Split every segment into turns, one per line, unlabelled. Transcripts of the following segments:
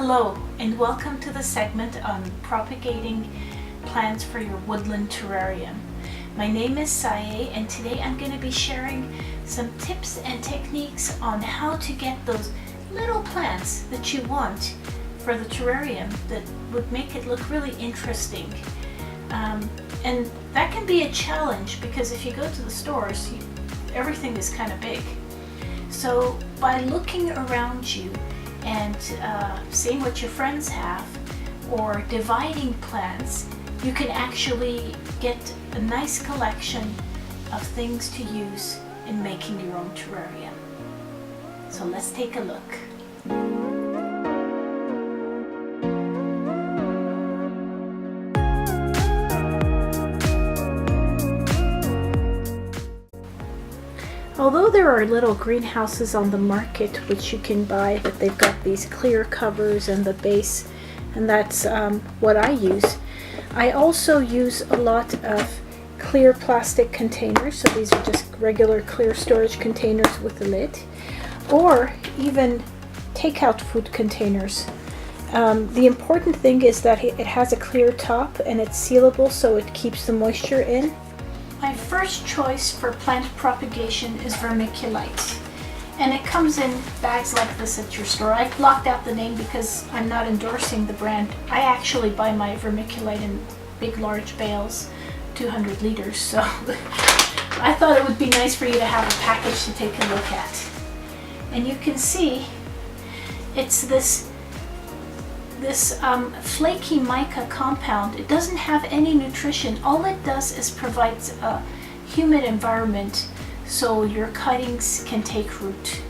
Hello and welcome to the segment on propagating plants for your woodland terrarium. My name is Saye and today I'm going to be sharing some tips and techniques on how to get those little plants that you want for the terrarium that would make it look really interesting. And that can be a challenge because if you go to the stores, everything is kind of big. So by looking around you and seeing what your friends have or dividing plants, you can actually get a nice collection of things to use in making your own terrarium. So let's take a look. Although there are little greenhouses on the market which you can buy, but they've got these clear covers and the base, and that's what I use. I also use a lot of clear plastic containers, so these are just regular clear storage containers with a lid, or even takeout food containers. The important thing is that it has a clear top and it's sealable so it keeps the moisture in. My first choice for plant propagation is vermiculite, and it comes in bags like this at your store. I've blocked out the name because I'm not endorsing the brand. I actually buy my vermiculite in big large bales, 200 liters, so I thought it would be nice for you to have a package to take a look at. And you can see it's this flaky mica compound. It doesn't have any nutrition. All it does is provides a humid environment so your cuttings can take root.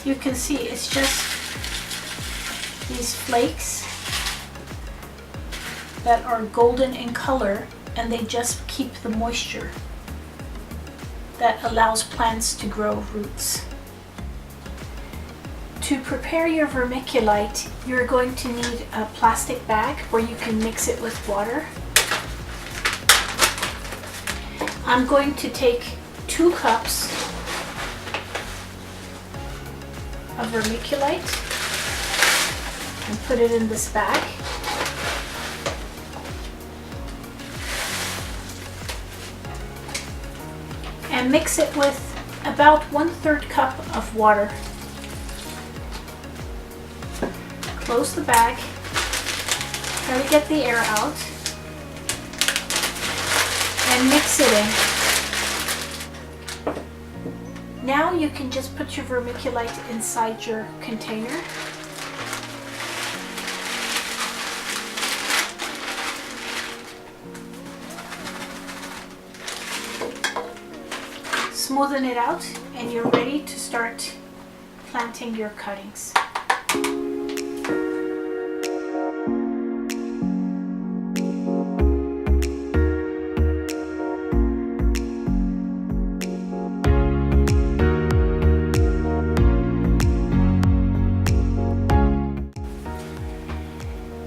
You can see it's just these flakes that are golden in color, and they just keep the moisture that allows plants to grow roots. To prepare your vermiculite, you're going to need a plastic bag where you can mix it with water. I'm going to take 2 cups of vermiculite and put it in this bag. And mix it with about 1/3 cup of water. Close the bag, try to get the air out, and mix it in. Now you can just put your vermiculite inside your container. Smoothen it out, and you're ready to start planting your cuttings.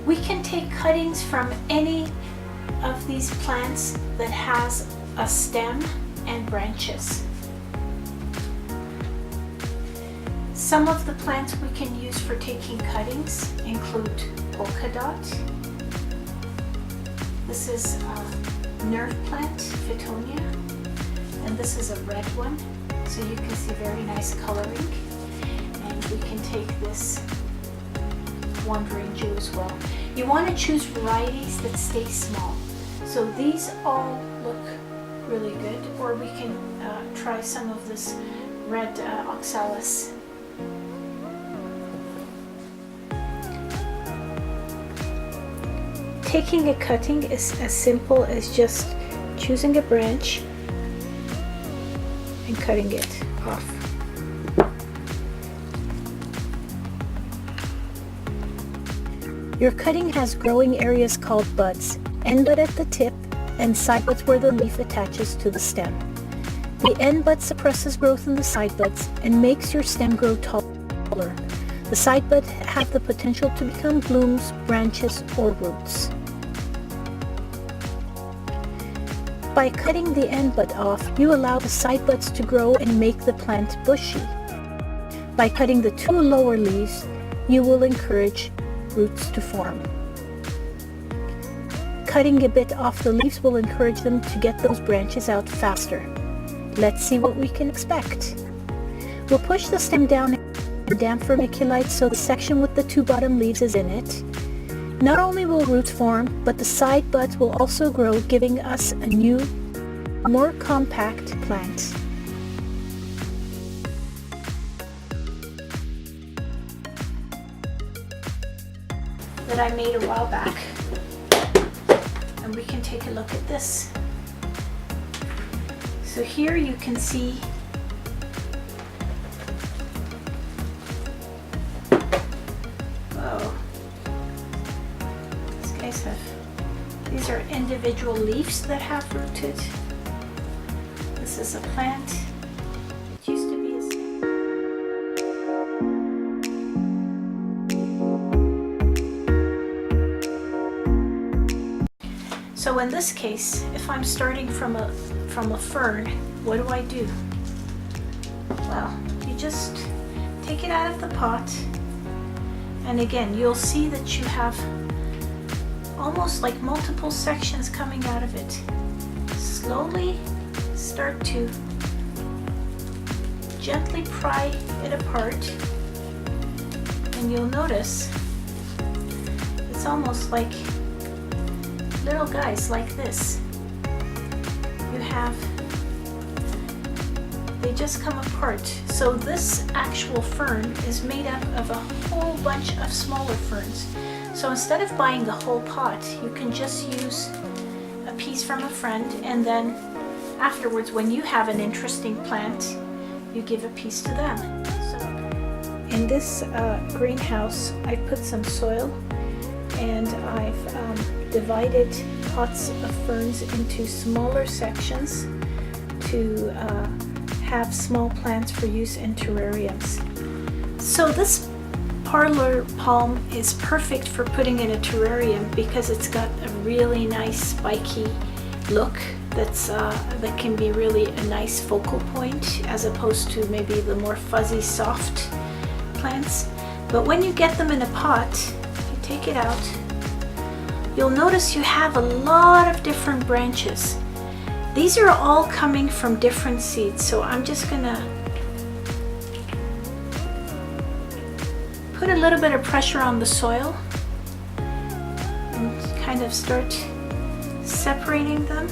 We can take cuttings from any of these plants that has a stem and branches. Some of the plants we can use for taking cuttings include polka dot. This is a nerve plant, Fittonia, and this is a red one, so you can see very nice coloring. And we can take this wandering Jew as well. You want to choose varieties that stay small. So these all look really good, or we can try some of this red oxalis. Taking a cutting is as simple as just choosing a branch and cutting it off. Your cutting has growing areas called buds, end bud at the tip and side buds where the leaf attaches to the stem. The end bud suppresses growth in the side buds and makes your stem grow taller. The side buds have the potential to become blooms, branches, or roots. By cutting the end bud off, you allow the side buds to grow and make the plant bushy. By cutting the 2 lower leaves, you will encourage roots to form. Cutting a bit off the leaves will encourage them to get those branches out faster. Let's see what we can expect. We'll push the stem down in damp vermiculite so the section with the 2 bottom leaves is in it. Not only will roots form, but the side buds will also grow, giving us a new, more compact plant. That I made a while back. And we can take a look at this. So here you can see these are individual leaves that have rooted. This is a plant. It used to be a stem. So in this case, if I'm starting from a fern, what do? Well, you just take it out of the pot, and again, you'll see that you have almost like multiple sections coming out of it. Slowly start to gently pry it apart, and you'll notice it's almost like little guys like this. You have, they just come apart. So this actual fern is made up of a whole bunch of smaller ferns. So instead of buying the whole pot, you can just use a piece from a friend, and then afterwards, when you have an interesting plant, you give a piece to them. So in this greenhouse, I put some soil, and I've divided pots of ferns into smaller sections to have small plants for use in terrariums. So this parlor palm is perfect for putting in a terrarium because it's got a really nice spiky look that can be really a nice focal point, as opposed to maybe the more fuzzy soft plants. But when you get them in a pot, you take it out, you'll notice you have a lot of different branches. These are all coming from different seeds, so I'm just gonna put a little bit of pressure on the soil and kind of start separating them.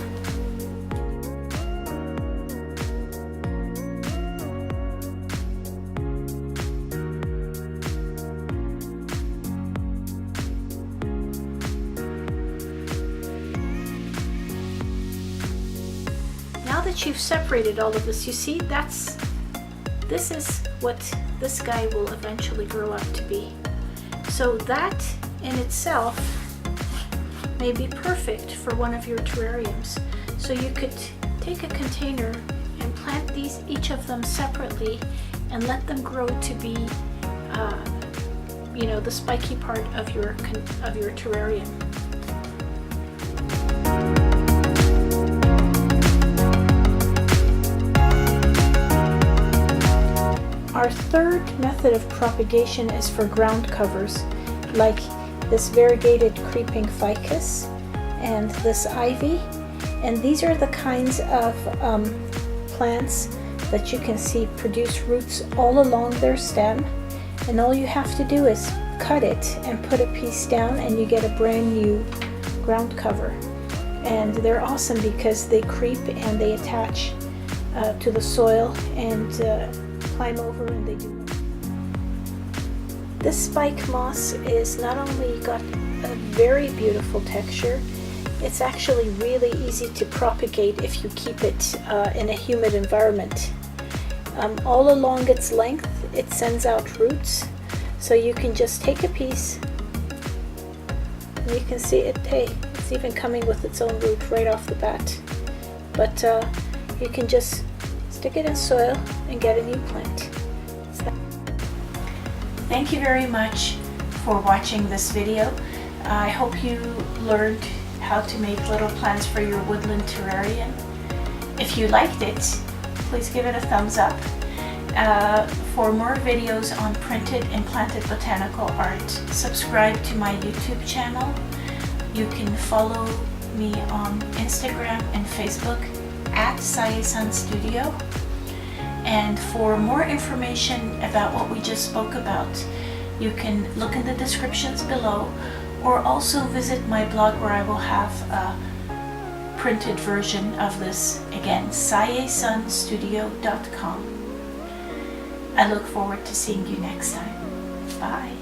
Now that you've separated all of this, you see this is what this guy will eventually grow up to be. So that in itself may be perfect for one of your terrariums. So you could take a container and plant each of them separately and let them grow to be, the spiky part of your terrarium. Our third method of propagation is for ground covers, like this variegated creeping ficus and this ivy. And these are the kinds of plants that you can see produce roots all along their stem. And all you have to do is cut it and put a piece down, and you get a brand new ground cover. And they're awesome because they creep and they attach to the soil and climb over, and they do. This spike moss is not only got a very beautiful texture, it's actually really easy to propagate if you keep it in a humid environment. All along its length, it sends out roots, so you can just take a piece, and you can see it, it's even coming with its own root right off the bat. But you can just stick it in soil and get a new plant. Thank you very much for watching this video. I hope you learned how to make little plants for your woodland terrarium. If you liked it, please give it a thumbs up. For more videos on printed and planted botanical art, subscribe to my YouTube channel. You can follow me on Instagram and Facebook at Sae-san Studio. And for more information about what we just spoke about, you can look in the descriptions below, or also visit my blog where I will have a printed version of this. Again, saesanstudio.com. I look forward to seeing you next time. Bye.